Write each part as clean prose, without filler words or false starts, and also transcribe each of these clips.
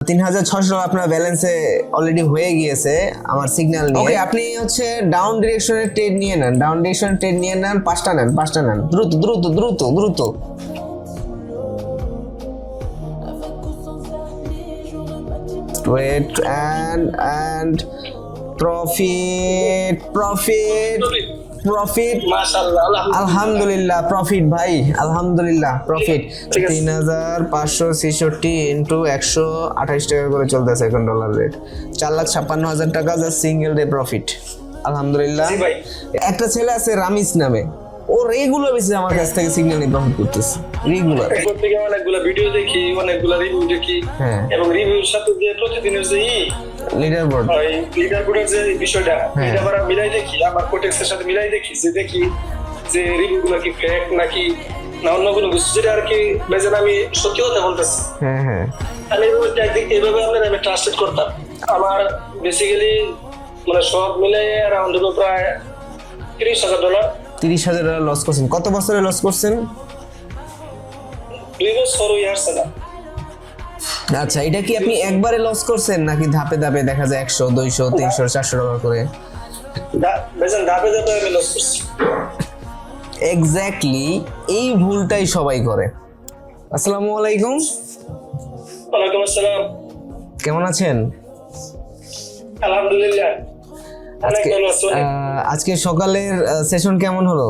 3600 আপনার ব্যালেন্সে অলরেডি হয়ে গিয়েছে আমার সিগন্যাল নিয়ে। ওকে, আপনি হচ্ছে ডাউন ডিরেকশনের ট্রেড নিয়ে নেন, ডাউন ডিরেকশনের ট্রেড নিয়ে নেন, পাঁচটা নেন, দ্রুত দ্রুত দ্রুত দ্রুত। Wait and profit মাশাআল্লাহ, আলহামদুলিল্লাহ প্রফিট ভাই, আলহামদুলিল্লাহ প্রফিট 3566 ইন্টু 128 টাকা করে চলতেছে এখন ডলার রেট, 4,56,000 টাকা যা সিঙ্গেল ডে প্রফিট আলহামদুলিল্লাহ। জি ভাই। একটা ছেলে আছে রামিস নামে, ও রেগুলার বেসিসে আমার কাছ থেকে সিগন্যাল নিয়ে প্রফিট করতেছে রেগুলার। এরপর থেকে অনেকগুলো ভিডিও দেখি, অনেকগুলো রিভিউ দেখি, হ্যাঁ। এবং রিভিউর সাথে যে প্রতিদিনের যে লিডার বোর্ড, ওই লিডার বোর্ডের যে বিষয়টা, এটা আমরা মিলাই দেখি, আমার কোটেক্সের সাথে মিলাই দেখি যে রিভিউগুলো কি ফেক নাকি না অন্য কোনো কিছু, যেটা আর কি বেজেন আমি সত্যি কথা বলতেছি। হ্যাঁ হ্যাঁ আমি এইভাবে আমি ট্রাস্টেড করতাম। আমার বেসিক্যালি মানে সব মিলাই অ্যারাউন্ড প্রায় $30,000। 30,000 টাকা লস করছেন। কত বছরে লস করছেন? 2 বছর হয়ে আসছে না। আচ্ছা, এটা কি আপনি একবারে লস করছেন নাকি ধাপে ধাপে দেখা যায় 100, 200, 300, 400 টাকা করে? বেজেন ধাপে ধাপে আমি লস করছি। এক্স্যাক্টলি এই ভুলটাই সবাই করে। আসসালামু আলাইকুম। ওয়ালাইকুম আসসালাম। কেমন আছেন? আলহামদুলিল্লাহ অনেক ভালো আছি। আজকে সকালের সেশন কেমন হলো?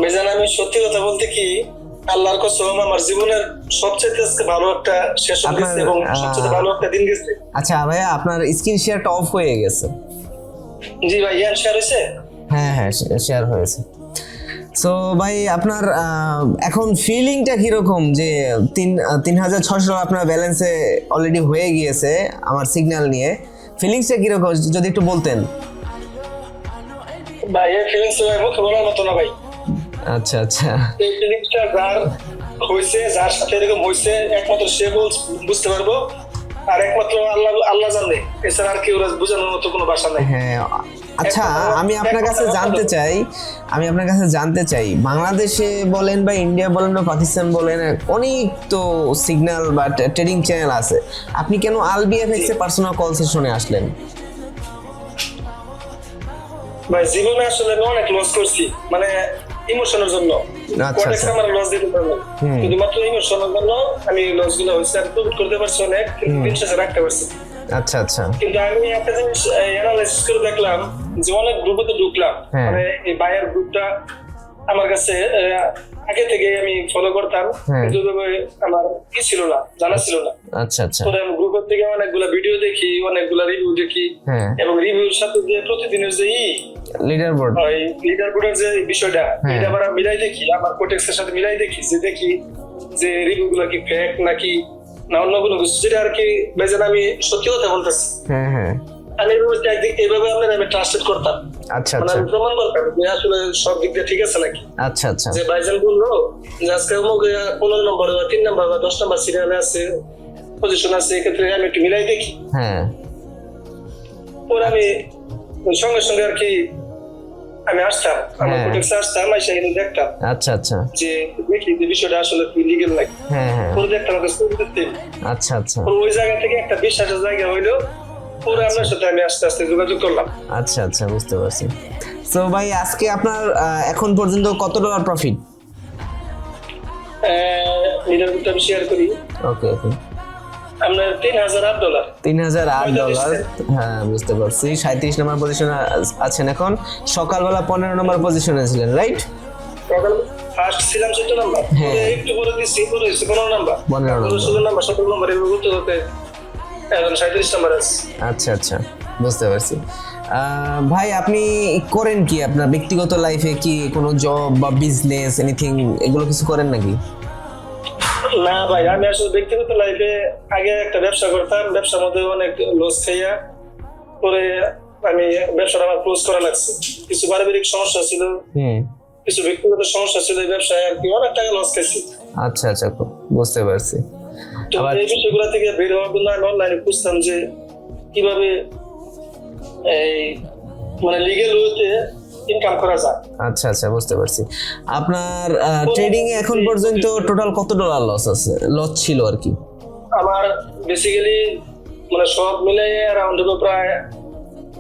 বেজান আমি সত্যি কথা বলতে কি, আল্লাহর কসম আমার জীবনের সবচেয়ে আজকে ভালো একটা সেশন গেছে এবং সবচেয়ে ভালো একটা দিন গেছে। আচ্ছা ভাইয়া, আপনার স্ক্রিন শেয়ারটা অফ হয়ে গেছে। জি ভাই, ইয়ার শেয়ার হয়েছে? হ্যাঁ হ্যাঁ শেয়ার হয়েছে। সো ভাই আপনার এখন ফিলিংটা কিরকম যে 3600 আপনার ব্যালেন্সে অলরেডি হয়ে গিয়েছে আমার সিগন্যাল নিয়ে, ফিলিংসটা কিরকম যদি একটু বলতেন? ভাই এই ফিলিংস ভাই মুখে বলার মতো না ভাই। আচ্ছা আচ্ছা, এই ফিলিংসটা যার হয়েছে, যার সাথে এরকম হয়েছে, একমাত্র সে বুঝতে পারবো, আর একমাত্র আল্লাহ জানে, এছাড়া আর কি ওরা বোঝানোর মতো কোনো ভাষা নাই। হ্যাঁ। আচ্ছা, আমি আপনার কাছে জানতে চাই বাংলাদেশে বলেন বা ইন্ডিয়া বলেন বা পাকিস্তান বলেন, অনেক তো সিগন্যাল বা ট্রেডিং চ্যানেল আছে, আপনি কেন আলবিএফএক্স এর পার্সোনাল কল সেশনে আসলেন? ভাই জীবনে আসলে আমি অনেক লস করছি, মানে ইমোশনের জন্য। কোটেক্স আমার লস দিতে পারলো শুধুমাত্র ইমোশনের জন্য। আমি লস গুলো হচ্ছে আমি প্রুভ করতে পারছি অনেক, কিন্তু দিন শেষে রাখতে পারছি। আচ্ছা আচ্ছা। কিন্তু আমি একটা জিনিস অ্যানালাইসিস করে দেখলাম যে অনেক গ্রুপে তো ঢুকলাম, মানে এই বায়ার গ্রুপটা আমার কাছে আগে থেকে আমি ফলো করতাম, কিন্তু আমার কি ছিল না, জানা ছিল না। আচ্ছা আচ্ছা। তো আমি গ্রুপের থেকে অনেকগুলো ভিডিও দেখি, অনেকগুলো রিভিউ দেখি, এবং রিভিউর সাথে যে প্রতিদিনের যে লিডার বোর্ড, ওই লিডার বোর্ডের যে বিষয়টা, এটা আমরা মিলাই দেখি, আমার কোটেক্সের সাথে মিলাই দেখি যে রিভিউগুলো কি ফেক নাকি না অন্য কোনো কিছু, যেটা আর কি বেজেন আমি সত্যি কথা বলতেছি। হ্যাঁ হ্যাঁ। আমি এইভাবে আমি ট্রাস্টেড করতাম। আচ্ছা মানে আচ্ছা। আমি প্রমাণ করতাম যে আসলে সব দিক দিয়ে ঠিক আছে নাকি। আচ্ছা আচ্ছা। যে ভাইজান বললো যে আজকে 15 নম্বর বা 3 নম্বর বা 10 নম্বর সিরিয়ালে আছে, পজিশন আছে, এক্ষেত্রে আমি একটু মিলাই দেখি। হ্যাঁ। পরে আমি সঙ্গে সঙ্গে আর কি আমি আসতাম, আমার কোটেক্সে আসতাম, এসে এনে দেখতাম। আচ্ছা আচ্ছা। যে দেখি যে বিষয়টা আসলে লিগ্যাল নাকি। হ্যাঁ হ্যাঁ। পরে দেখতাম একটা ছবি দিতে। আচ্ছা আচ্ছা। ওই জায়গা থেকে একটা বিশ্বাসের জায়গা হইলো, পরে আপনার সাথে আমি আস্তে আস্তে যোগাযোগ করলাম। আচ্ছা আচ্ছা, বুঝতে পারছি। সো ভাই আজকে আপনার এখন পর্যন্ত কত ডলার প্রফিট? এটার ভিতরে আমি শেয়ার করি। ওকে ওকে। আমরা $3,008। 3,008 ডলার। হ্যাঁ বুঝতে পারছি। 37 নম্বর পজিশনে আছেন এখন, সকালবেলা 15 নম্বর পজিশনে ছিলেন, রাইট? ফার্স্ট ছিলাম 14 নাম্বার, একটু পরে দিছি, পরে 15 নাম্বার, 16 নাম্বার, 17 নাম্বার, এভাবে করতে করতে এখন 37 নাম্বার আছে। আচ্ছা আচ্ছা, বুঝতে পারছি। ভাই আপনি করেন কি আপনার ব্যক্তিগত লাইফে? কি কোনো জব বা বিজনেস এনিথিং এগুলো কিছু করেন নাকি? না ভাই, আমি আসলে ব্যক্তিগত লাইফে আগে একটা ব্যবসা করতাম, ব্যবসার মধ্যে অনেক লস খাইয়া পরে আমি ব্যবসাটা আমার ক্লোজ করা লাগছে। কিছু পারিবারিক সমস্যা ছিল, কিছু ব্যক্তিগত সমস্যা ছিল, এই ব্যবসায় আর কি অনেক টাকা লস খাইছি। আচ্ছা আচ্ছা, বুঝতে পারছি। তো এই বিষয়গুলো থেকে বের হওয়ার জন্য আমি অনলাইনে খুঁজতাম যে কিভাবে এই মানে লিগেল ওয়েতে ইনকাম করা যায়। আচ্ছা আচ্ছা, বুঝতে পারছি। আপনার ট্রেডিং এ এখন পর্যন্ত টোটাল কত ডলার লস ছিল আর কি? আমার বেসিক্যালি মানে সব মিলাই অ্যারাউন্ড প্রায়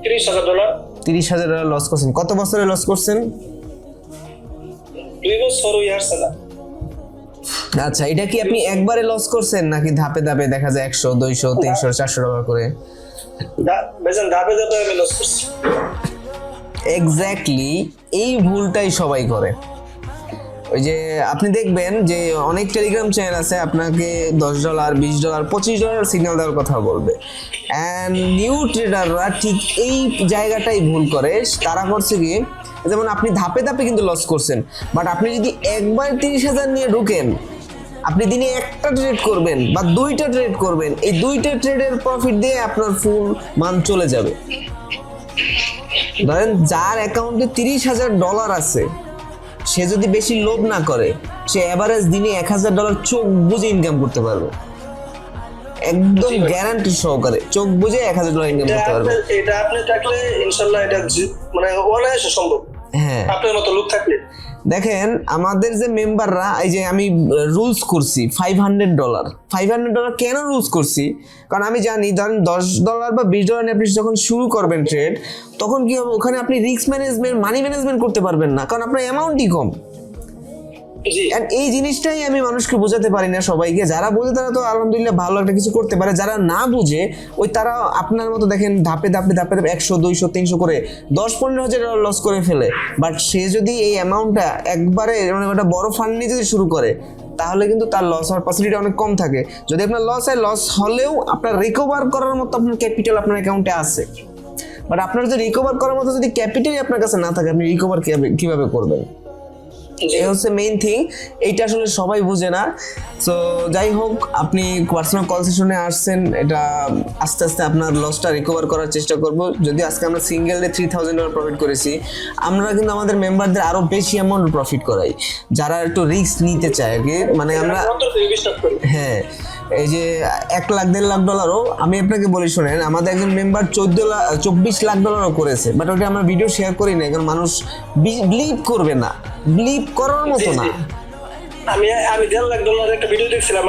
$30,000। 30,000 ডলার লস করছেন। কত বছরে লস করছেন? 2 বছর ইয়ার্স না। আচ্ছা, এটা কি আপনি একবারে লস করছেন নাকি ধাপে ধাপে দেখা যায় 100 200 300 400 ডলার করে? বেজন ধাপে ধাপে আমি লস করছি। এক্স্যাক্টলি এই ভুলটাই সবাই করে। ওই যে আপনি দেখবেন যে অনেক টেলিগ্রাম চ্যানেল আছে আপনাকে $10 $20 $25 সিগন্যাল দেওয়ার কথা বলবে, অ্যান্ড নিউ ট্রেডাররা ঠিক এই জায়গাটাই ভুল করে। তারা করছে কি, যেমন আপনি ধাপে ধাপে কিন্তু লস করছেন, বাট আপনি যদি একবার 30,000 নিয়ে ঢুকেন, আপনি দিনে একটা ট্রেড করবেন বা 2টা ট্রেড করবেন, এই 2টা ট্রেডের প্রফিট দিয়ে আপনার ফুল মান্থ চলে যাবে। ধরেন যার অ্যাকাউন্টে $30,000 আছে, সে যদি বেশি লোভ না করে, সে এভারেজ দিনে $1,000 চোখ বুঝে ইনকাম করতে পারবে, একদম গ্যারান্টি সহকারে চোখ বুঝে $1,000 ইনকাম করতে পারবে। এটা আপনি থাকলে ইনশাআল্লাহ এটা মানে অনায়াসে সম্ভব। হ্যাঁ, আপনার মতো লোক থাকলে। দেখেন আমাদের যে মেম্বাররা, এই যে আমি রুলস করছি $500 কেন রুলস করছি, কারণ আমি জানি ধরেন $10 বা $20 নিয়ে আপনি যখন শুরু করবেন ট্রেড, তখন কি হবে, ওখানে আপনি রিস্ক ম্যানেজমেন্ট মানি ম্যানেজমেন্ট করতে পারবেন না, কারণ আপনার অ্যামাউন্টই কম। জি, এই জিনিসটাই আমি মানুষকে বোঝাতে পারি না সবাইকে। যারা বোঝে তারা তো আলহামদুলিল্লাহ ভালো একটা কিছু করতে পারে, যারা না বুঝে ওই তারা আপনার মতো দেখেন ধাপে ধাপে 100 200 300 করে 10-15 হাজার লস করে ফেলে। বাট সে যদি এই অ্যামাউন্টটা একবারে মানে একটা বড় ফান্ড নিয়ে যদি শুরু করে, তাহলে কিন্তু তার লস হওয়ার পসিবিলিটি অনেক কম থাকে। যদি আপনার লস হয়, লস হলেও আপনার রিকভার করার মতো আপনার ক্যাপিটাল আপনার অ্যাকাউন্টে আছে। বাট আপনার যদি রিকভার করার মতো যদি ক্যাপিটালই আপনার কাছে না থাকে, আপনি রিকভার কিভাবে করবেন? এই হচ্ছে মেইন থিং। এইটা আসলে সবাই বুঝে না। সো যাই হোক, আপনি পার্সোনাল কল সেশনে আসছেন, এটা আস্তে আস্তে আপনার লসটা রিকভার করার চেষ্টা করব। যদি আজকে আমরা সিঙ্গেল ডে $3,000 প্রফিট করেছি, আমরা কিন্তু আমাদের মেম্বারদের আরো বেশি অ্যামাউন্ট প্রফিট করাই, যারা একটু রিস্ক নিতে চায় আর কি। মানে আমরা হ্যাঁ, এই যে $1 লাখ $1.5 লাখ, আমি আপনাকে বলি শোনেন, আমাদের একজন মেম্বার $24 লাখ করেছে, বাট ওটা আমরা ভিডিও শেয়ার করি না, কারণ মানুষ বিলিভ করবে না, বিলিভ করার মতো না। আমি $1.5 লাখ একটা ভিডিও দেখছিলাম,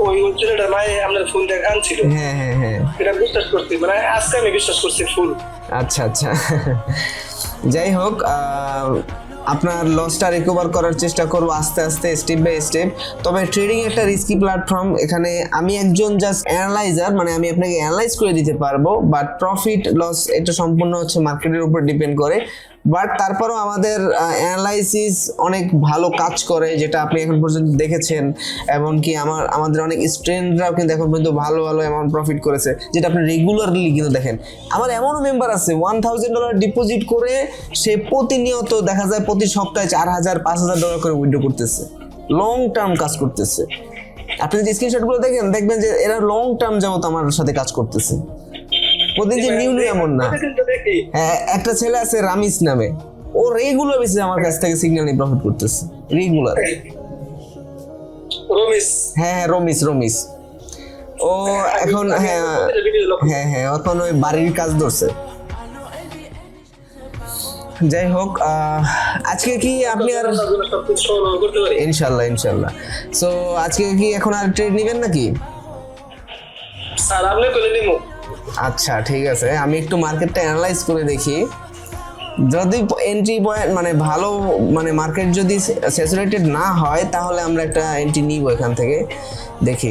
ওই ছেলেটার মায়ে আপনার ফোন দিয়ে আনছিল। হ্যাঁ, এটা বিশ্বাস করছি, মানে আজকে আমি বিশ্বাস করছি ফুল। আচ্ছা আচ্ছা, যাই হোক, আপনার লসটা রিকভার করার চেষ্টা করবো আস্তে আস্তে, স্টেপ বাই স্টেপ। তবে ট্রেডিং একটা রিস্কি প্ল্যাটফর্ম, এখানে আমি একজন জাস্ট অ্যানালাইজার, মানে আমি আপনাকে অ্যানালাইজ করে দিতে পারবো, বাট প্রফিট লস এটা সম্পূর্ণ হচ্ছে মার্কেটের উপর ডিপেন্ড করে। বাট তারপরও আমাদের অ্যানালাইসিস অনেক ভালো কাজ করে, যেটা আপনি এখন পর্যন্ত দেখেছেন। এমনকি আমাদের অনেক স্টুডেন্টরাও কিন্তু এখন পর্যন্ত ভালো ভালো অ্যামাউন্ট প্রফিট করেছে, যেটা আপনি রেগুলারলি কিন্তু দেখেন। আমার এমনও মেম্বার আছে $1,000 ডিপোজিট করে সে প্রতিনিয়ত দেখা যায় প্রতি সপ্তাহে $4,000 $5,000 করে উইথড্র করতেছে, লং টার্ম কাজ করতেছে। আপনি যদি স্ক্রিনশটগুলো দেখবেন যে এরা লং টার্ম যাবত আমার সাথে কাজ করতেছে, প্রতিদিন যে নিউ এমন না। হ্যাঁ, একটা ছেলে আছে রামিস নামে, ও রেগুলার বেসিসে আমার কাছ থেকে সিগন্যাল নিয়ে প্রফিট করতেছে, রেগুলার। হ্যাঁ, রমিস ও এখন হ্যাঁ এখন ওই বাড়ির কাজ ধরছে। যাই হোক, আজকে কি আপনি আর ইনশাল্লাহ সো আজকে কি এখন আর ট্রেড নেবেন নাকি? স্যার আপনি কইলে নিমু। আচ্ছা ঠিক আছে, আমি একটু মার্কেটটা অ্যানালাইজ করে দেখি। যদি এন্ট্রি পয়েন্ট মানে ভালো, মানে মার্কেট যদি স্যাচুরেটেড না হয়, তাহলে আমরা একটা এন্ট্রি নিব এখান থেকে। দেখি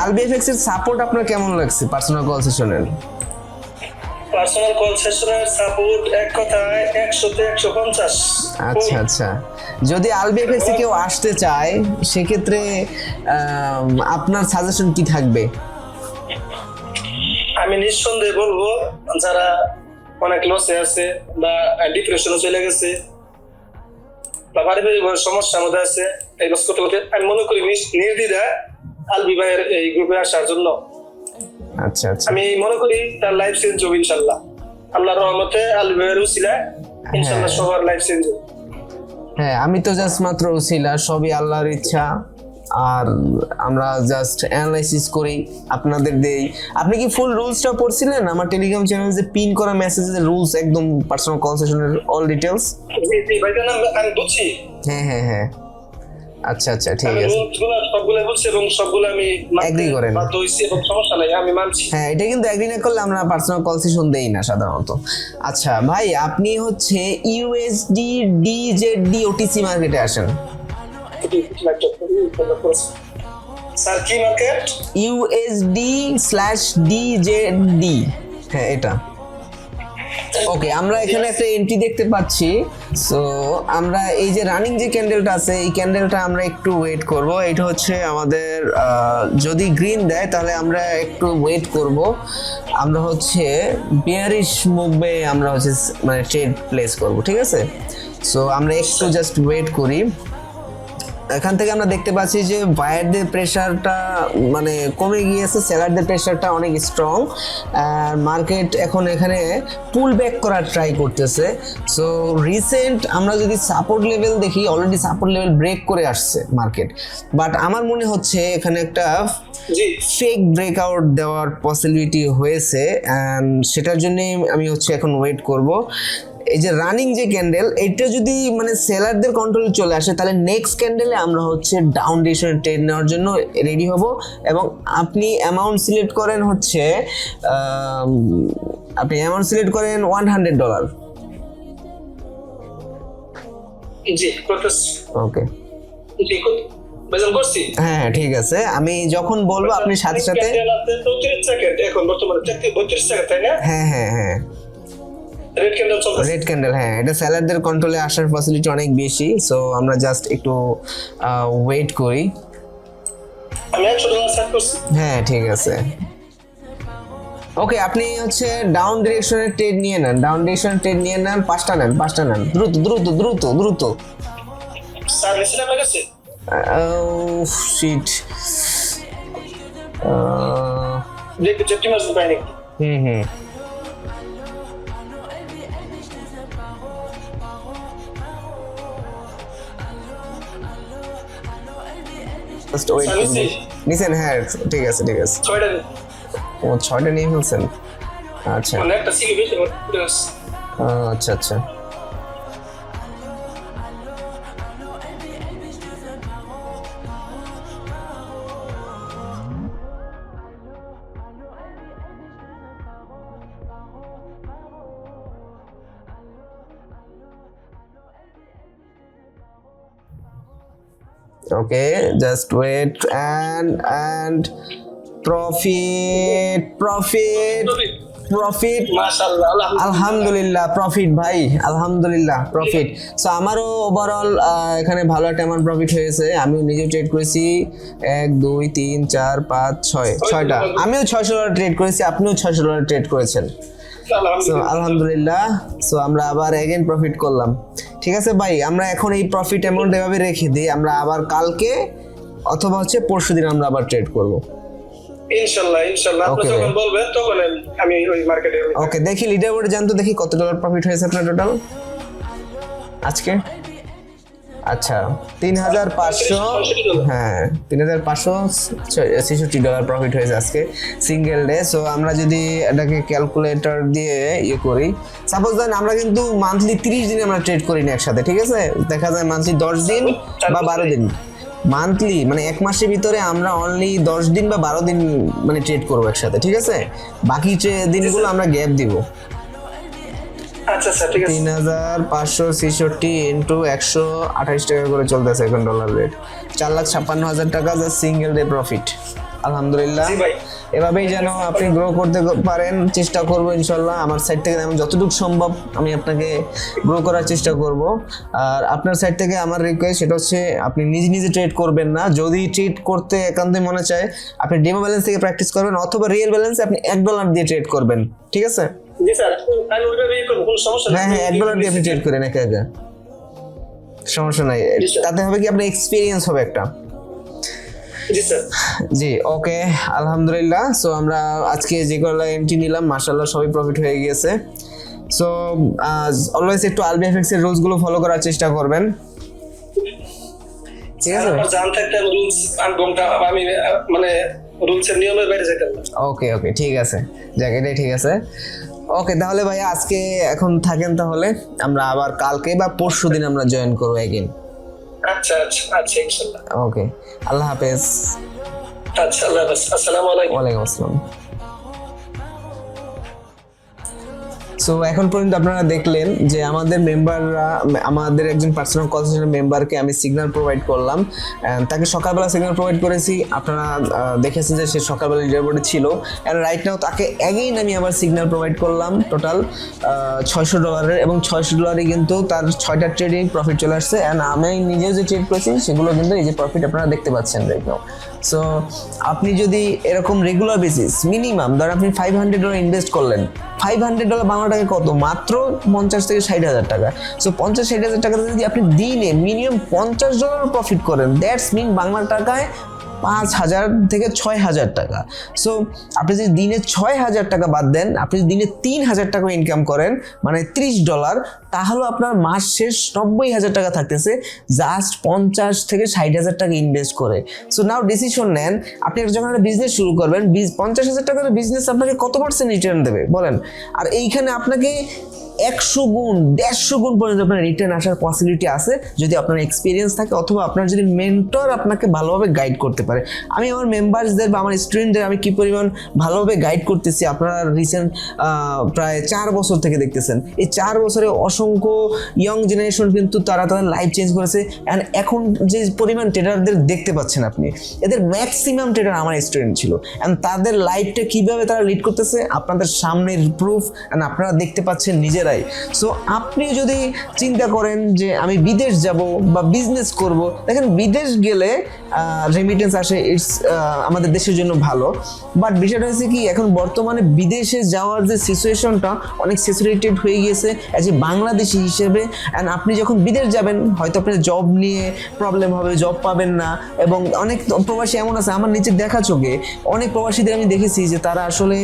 আলবিএফএক্স এর সাপোর্ট আপনার কেমন লাগছে পার্সোনাল কল সেশনের? পার্সোনাল কল সেশনের সাপোর্ট এক কথায় 100 তে 150। আচ্ছা, যদি আলবিএফএক্স এ কেউ আসতে চায়, সেক্ষেত্রে আপনার সাজেশন কি থাকবে? আমি নিঃসন্দেহে বলবো, যারা অনেক লসে আছে বা ডিপ্রেশনে চলে গেছে বা পারিবারিক সমস্যার মধ্যে আছে, এই লস করতে করতে আমি মনে করি নির্দ্বিধায় আলবি ভাইয়ের এই গ্রুপে আসার জন্য। আচ্ছা, আমি মনে করি তার লাইফ চেঞ্জ হবে ইনশাল্লাহ, আল্লাহর রহমতে আলবি ভাইয়ের উসিলায় ইনশাল্লাহ সবার লাইফ চেঞ্জ হবে। হ্যাঁ, আমি তো জাস্ট মাত্র উসিলা, সবই আল্লাহর ইচ্ছা। আর আমরা জাস্ট অ্যানালাইসিস করি, আপনাদের দেই। আপনি কি ফুল রুলসটা পড়ছিলেন? আমার টেলিগ্রাম চ্যানেলে যে পিন করা মেসেজের রুলস, একদম পার্সোনাল কল সেশনের অল ডিটেলস। জি ভাই, জান আমি বুঝছি। হ্যাঁ, আচ্ছা ঠিক আমি আছে। রুলসগুলো সবগুলো বুঝছি এবং সবগুলো আমি Agree করেন। বাধ্য হইছি এবং সমস্যা নাই, আমি মানছি। হ্যাঁ, এটা কিন্তু এগ্রি না করলে আমরা পার্সোনাল কল সেশন দেই না সাধারণত। আচ্ছা ভাই, আপনি হচ্ছে ইউএসডি ডিজেডডি ওটিসি মার্কেটে আসেন। স্যার কি মার্কেট? USD/DJD, হ্যাঁ এটা। ওকে, আমরা এখানে একটা এন্ট্রি দেখতে পাচ্ছি। সো আমরা এই যে রানিং যে ক্যান্ডেলটা আছে, এই ক্যান্ডেলটা আমরা একটু ওয়েট করব। এটা হচ্ছে আমাদের যদি গ্রিন দেয় তাহলে আমরা একটু ওয়েট করব। আমরা হচ্ছে বিয়ারিশ মুভে আমরা হচ্ছে মানে ট্রেড প্লেস করব, ঠিক আছে? সো আমরা একটু জাস্ট ওয়েট করি। এখান থেকে আমরা দেখতে পাচ্ছি যে বায়ারদের প্রেশারটা মানে কমে গিয়েছে, সেলারদের প্রেশারটা অনেক স্ট্রং। মার্কেট এখন এখানে পুল ব্যাক করার ট্রাই করতেছে। সো রিসেন্ট আমরা যদি সাপোর্ট লেভেল দেখি, অলরেডি সাপোর্ট লেভেল ব্রেক করে আসছে মার্কেট। বাট আমার মনে হচ্ছে এখানে একটা ফেক ব্রেকআউট দেওয়ার পসিবিলিটি হয়েছে, অ্যান্ড সেটার জন্যই আমি হচ্ছে এখন ওয়েট করব। এই যে রানিং যে ক্যান্ডেল, এটা যদি মানে সেলারদের কন্ট্রোলে চলে আসে তাহলে নেক্সট ক্যান্ডেলে আমরা হচ্ছে ডাউন ডিরেকশনে ট্রেড নেওয়ার জন্য রেডি হব। এবং আপনি অ্যামাউন্ট সিলেক্ট করেন হচ্ছে $100। জি করতেছি। ওকে, জি বেজন করছি। হ্যাঁ ঠিক আছে, আমি যখন বলবো আপনি সাথে সাথে। 34 সেকেন্ড এখন বর্তমানে, 32 সেকেন্ড, তাই না? হ্যাঁ রেড ক্যান্ডেল চলতেছে। রেড ক্যান্ডেল, হ্যাঁ এটা সেলারদের কন্ট্রোলে আসার ফ্যাসিলিটি অনেক বেশি। সো আমরা জাস্ট একটু ওয়েট করি। আমি $100 সেট করছি। হ্যাঁ ঠিক আছে। ওকে, আপনি হচ্ছে ডাউন ডিরেকশনের ট্রেড নিয়ে নেন, ডাউন ডিরেকশনের ট্রেড নিয়ে নেন, পাঁচটা নেন, দ্রুত। স্যার মেসেজ আপনার কাছে? শিট। দেখতে চেষ্টা মারতে পাই নাকি? হুম জাস্ট ওয়েট করুন। নিছেন? হ্যাঁ ঠিক আছে। 6টা ও 6টা নিয়ে ফেলছেন? আচ্ছা মানে একটা সিগি বেশি আচ্ছা। Okay, just wait and profit. মাশাআল্লাহ, আলহামদুলিল্লাহ প্রফিট ভাই, আলহামদুলিল্লাহ প্রফিট। সো আমারও ওভারঅল এখানে ভালো একটা অ্যামাউন্ট প্রফিট হয়েছে। আমিও নিজেও ট্রেড করেছি 1 2 3 4 5 6টা। আমিও $600 ট্রেড করেছি, আপনিও $600 ট্রেড করেছেন। সো আলহামদুলিল্লাহ। সো আমরা আবার এগেন প্রফিট করলাম। ঠিক আছে ভাই, আমরা এখন এই প্রফিট অ্যামাউন্ট এভাবে রেখে দিই, আমরা আবার কালকে অথবা হচ্ছে পরশুদিন আমরা আবার ট্রেড করব। ইনশাআল্লাহ আপনি Okay, যখন বলবেন তখন আমি ওই মার্কেটে। ওকে, দেখি লিডার বোর্ডে জানতো, দেখি কত ডলার প্রফিট হয়েছে আপনার টোটাল আজকে। আচ্ছা 3,500, হ্যাঁ $3,566 প্রফিট হয়েছে আজকে সিঙ্গেল ডে। সো আমরা যদি এটাকে ক্যালকুলেটর দিয়ে ইয়ে করি, সাপোজ দেন আমরা কিন্তু মান্থলি 30 দিন আমরা ট্রেড করি না একসাথে, ঠিক আছে? দেখা যায় মান্থলি 10 দিন বা 12 দিন, মান্থলি মানে এক মাসের ভিতরে আমরা অনলি 10 দিন বা 12 দিন মানে ট্রেড করবো একসাথে, ঠিক আছে? বাকি দিনগুলো আমরা গ্যাপ দিব। আচ্ছা ঠিক আছে। 3,566 ইন্টু 128 টাকা করে চলতেছে এখন ডলার রেট। 4,56,000 টাকা যা সিঙ্গেল ডে প্রফিট। আলহামদুলিল্লাহ, এভাবেই যেন আপনি গ্রো করতে পারেন, চেষ্টা করবো ইনশাল্লাহ। আমার সাইড থেকে আমি যতটুকু সম্ভব আমি আপনাকে গ্রো করার চেষ্টা করব। আর আপনার সাইড থেকে আমার রিকোয়েস্ট সেটা হচ্ছে আপনি নিজে ট্রেড করবেন না। যদি ট্রেড করতে একান্তই মনে চায় আপনি ডেমো ব্যালেন্স থেকে প্র্যাকটিস করবেন, অথবা রিয়েল ব্যালেন্সে আপনি $1 দিয়ে ট্রেড করবেন, ঠিক আছে? জি স্যার, আমি ওইভাবেই করব, কোনো সমস্যা নেই। হ্যাঁ $1 দিয়ে আপনি ট্রেড করেন একা, সমস্যা নাই। তাতে হবে কি আপনার এক্সপিরিয়েন্স হবে একটা। জি স্যার। জি ওকে, আলহামদুলিল্লাহ। সো আমরা আজকে যে কয়টা এন্ট্রি নিলাম মাশাআল্লাহ সবই প্রফিট হয়ে গিয়েছে। সো অলওয়েজ একটু আলবিএফএক্স এর রুলস গুলো ফলো করার চেষ্টা করবেন। ঠিক আছে আমার জান থাকতে আমি রুলস আমি মানে রুলস এর নিয়মের বাইরে যেতাম না। ওকে ওকে ঠিক আছে, যাক এটাই ঠিক আছে। ওকে তাহলে ভাই আজকে এখন থাকেন, তাহলে আমরা আবার কালকে বা পরশু দিন আমরা জয়েন করবো এগেইন। আচ্ছা আচ্ছা আচ্ছা ইনশাআল্লাহ। ওকে, আল্লাহ হাফেজ। আচ্ছা আল্লাহ হাফেজ, আসসালামু আলাইকুম। ওয়ালাইকুম আসসালাম। সো এখন পর্যন্ত আপনারা দেখলেন যে আমাদের মেম্বাররা, আমাদের একজন পার্সোনাল কল সেন্টার মেম্বারকে আমি সিগন্যাল প্রোভাইড করলাম, তাকে সকালবেলা সিগন্যাল প্রোভাইড করেছি, আপনারা দেখেছেন যে সে সকালবেলা লিডার বোর্ডে ছিল, অ্যান্ড রাইট নাও তাকে অ্যাগেইন আমি আবার সিগন্যাল প্রোভাইড করলাম টোটাল $600, এবং $600 কিন্তু তার 6টা ট্রেডিং প্রফিট চলে আসছে, অ্যান্ড আমি নিজেও যে ট্রেড করেছি সেগুলো কিন্তু এই যে প্রফিট আপনারা দেখতে পাচ্ছেন রাইট নাও। সো আপনি যদি এরকম রেগুলার বেসিস মিনিমাম ধর আপনি $500 ইনভেস্ট করলেন, $500 বাংলা টাকা কত, মাত্র 50 থেকে 60 হাজার টাকা। সো 50-60 হাজার টাকাতে যদি আপনি দিনে মিনিমাম $50 প্রফিট করেন, দ্যাটস মিন বাংলা টাকায় 5,000 থেকে 6,000 টাকা। সো আপনি যদি দিনে 6,000 টাকা বাদ দেন, আপনি যদি দিনে 3,000 টাকা ইনকাম করেন মানে $30, তাহলে আপনার মাস শেষ 90,000 টাকা থাকতেছে জাস্ট 50 থেকে 60,000 টাকা ইনভেস্ট করে। সো নাও ডিসিশন নেন, আপনি যখন একটা বিজনেস শুরু করবেন, 50,000 টাকার বিজনেস আপনাকে কত % রিটার্ন দেবে বলেন? আর এইখানে আপনাকে 100 গুণ 150 গুণ পর্যন্ত আপনার রিটার্ন আসার পসিবিলিটি আছে যদি আপনার এক্সপিরিয়েন্স থাকে, অথবা আপনার যদি মেন্টর আপনাকে ভালোভাবে গাইড করতে পারে। আমি আমার মেম্বারসদের বা আমার স্টুডেন্টদের আমি কি পরিমাণ ভালোভাবে গাইড করতেছি আপনারা রিসেন্ট প্রায় 4 বছর থেকে দেখতেছেন। এই 4 বছরে অসংখ্য ইয়ং জেনারেশন কিন্তু তারা তাদের লাইফ চেঞ্জ করেছে, অ্যান্ড এখন যে পরিমাণ ট্রেডারদের দেখতে পাচ্ছেন আপনি, এদের ম্যাক্সিমাম ট্রেডার আমার স্টুডেন্ট ছিল, অ্যান্ড তাদের লাইফটা কীভাবে তারা লিড করতেছে আপনাদের সামনের প্রুফ, অ্যান্ড আপনারা দেখতে পাচ্ছেন নিজের। সো আপনি যদি চিন্তা করেন যে আমি বিদেশ যাব বা বিজনেস করব, দেখেন বিদেশ গেলে রেমিটেন্স আসে, ইটস আমাদের দেশের জন্য ভালো, বাট বিষয়টা হচ্ছে কি এখন বর্তমানে বিদেশে যাওয়ার যে সিচুয়েশনটা অনেক স্যাচুরেটেড হয়ে গিয়েছে অ্যাজ এ বাংলাদেশি হিসেবে। অ্যান্ড আপনি যখন বিদেশ যাবেন হয়তো আপনার জব নিয়ে প্রবলেম হবে, জব পাবেন না, এবং অনেক প্রবাসী এমন আছে আমার নিচে দেখা চোখে, অনেক প্রবাসীদের আমি দেখেছি যে তারা আসলে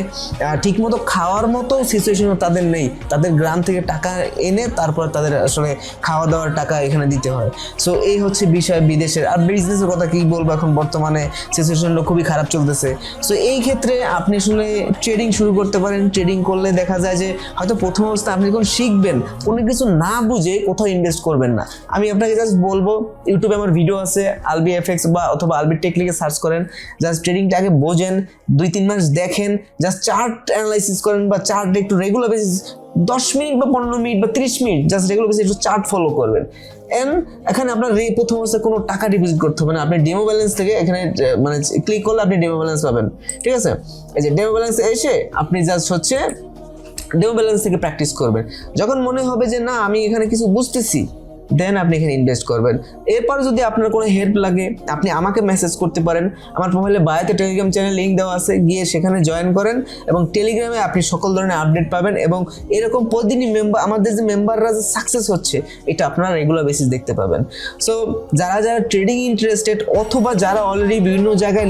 ঠিকমতো খাওয়ার মতো সিচুয়েশনও তাদের নেই, তাদের গ্রাম থেকে টাকা এনে তারপর তাদের আসলে খাওয়া দাওয়ার টাকা এখানে দিতে হয়। সো এই হচ্ছে বিষয় বিদেশের। আর বিজনেসের কথা কি বলবো, এখন বর্তমানে সিচুয়েশনটা খুবই খারাপ চলতেছে। সো এই ক্ষেত্রে আপনি আসলে ট্রেডিং শুরু করতে পারেন। ট্রেডিং করলে দেখা যায় যে হয়তো প্রথম অবস্থায় আপনি যখন শিখবেন কোনো কিছু না বুঝে কোথাও ইনভেস্ট করবেন না। আমি আপনাকে জাস্ট বলবো ইউটিউবে আমার ভিডিও আছে, আলবি এফএক্স বা অথবা আলবি টেক লিখে সার্চ করেন, জাস্ট ট্রেডিংটা আগে বোঝেন, 2-3 মাস দেখেন, জাস্ট চার্ট অ্যানালাইসিস করেন বা চার্ট একটু রেগুলার বেসিস 10 মিনিট বা 15 মিনিট বা 30 মিনিট জাস্ট রেগুলার বেসিস একটু চার্ট ফলো করবেন। এন্ড এখানে আপনার প্রথম অবস্থায় কোনো টাকা ডিপোজিট করতে হবে না, আপনি ডেমো ব্যালেন্স থেকে এখানে মানে ক্লিক করলে আপনি ডেমো ব্যালেন্স পাবেন। ঠিক আছে, এই যে ডেমো ব্যালেন্স এসে আপনি জাস্ট হচ্ছে ডেমো ব্যালেন্স থেকে প্র্যাকটিস করবেন। যখন মনে হবে যে না আমি এখানে কিছু বুঝতেছি, দেন আপনি এখানে ইনভেস্ট করবেন। এরপর যদি আপনার কোনো হেল্প লাগে আপনি আমাকে মেসেজ করতে পারেন। আমার প্রোফাইলে বায়োতে টেলিগ্রাম চ্যানেল লিঙ্ক দেওয়া আছে, গিয়ে সেখানে জয়েন করেন, এবং টেলিগ্রামে আপনি সকল ধরনের আপডেট পাবেন, এবং এরকম প্রতিদিনই আমাদের যে মেম্বাররা যে সাকসেস হচ্ছে এটা আপনারা রেগুলার বেসিস দেখতে পাবেন। সো যারা যারা ট্রেডিং ইন্টারেস্টেড, অথবা যারা অলরেডি বিভিন্ন জায়গায়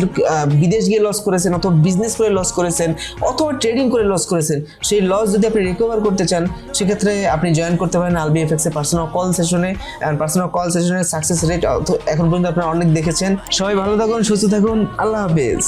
বিদেশ গিয়ে লস করেছেন, অথবা বিজনেস করে লস করেছেন, অথবা ট্রেডিং করে লস করেছেন, সেই লস যদি আপনি রিকভার করতে চান সেক্ষেত্রে আপনি জয়েন করতে পারেন আলবি এফএক্স এর পার্সোনাল কল সেশনে। পার্সোনাল কল সেশনের সাকসেস রেট এখন পর্যন্ত আপনারা অনেক দেখেছেন। সবাই ভালো থাকুন, সুস্থ থাকুন, আল্লাহ হাফেজ।